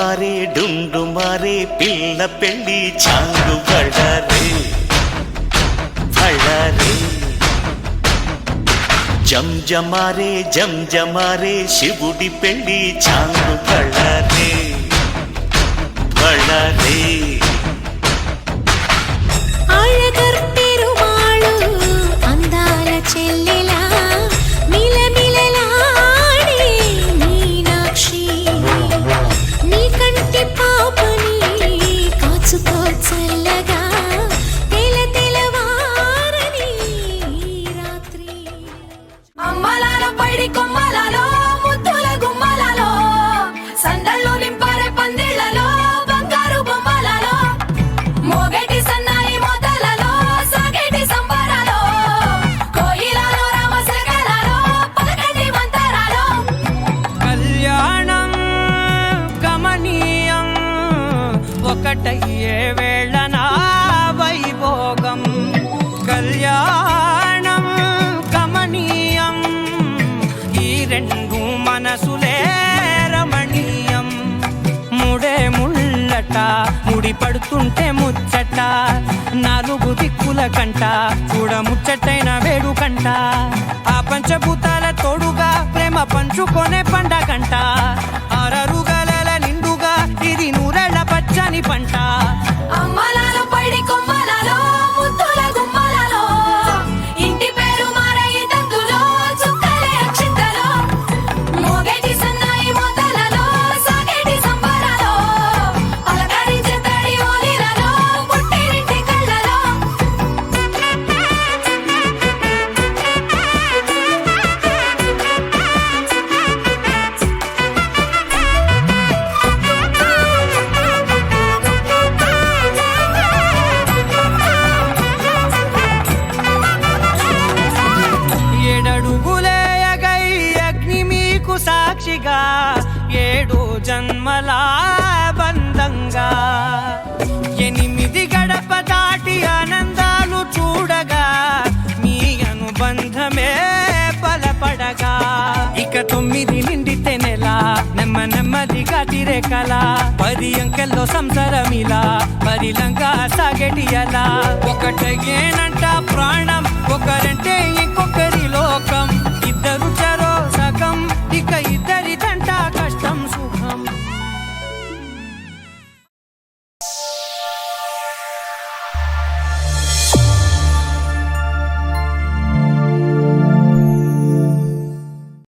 మారే డుండు మారే పిల్ల పెళ్ళి చాంగు బళ్ళారే బళ్ళారే జంజమారే జంజమారే శివుడి పెళ్ళి చాంగు బళ్ళారే బళ్ళారే ఒకటయ్యే వేళ నా వైభోగం కళ్యాణం కమనీయం ఈ రెండు మనసులే రమణీయం ముడే ముళ్ళట ముడి పడుతుంటే ముచ్చట నాలుగు దిక్కుల కంట చూడ ముచ్చటైన వేడుకంట ఆ పంచభూతాల తోడుగా ప్రేమ పంచుకొనే పండగంట ఆరరుగల నిండుగా ఇది నూరెళ్ళ పచ్చని పంట అమ్మలాలో పడి కొమ్మలలో ముద్దుల గుమ్మలలో ఇంటి పేరు మారయి తందులో చుక్కలే అక్షింతలో మోగేటి సన్నాయి మోతలలో సాగేటి సంబరాలో పలకరించే తడి ఓలిలలో పుట్టినింటి కళ్ళలో ఏడడుగులేయగై అగ్ని మీకు సాక్షిగా ఏడు జన్మల బంధంగా 8 గడప దాటి ఆనందాలు చూడగా మీ అనుబంధమే బలపడగా ఇక 9 నిండితే నెల నెమ్మదిగా తిరేకల 10 అంకెల్లో సంసారమిలా పరిలంగా సాగేటి అలా ఒకటేనంట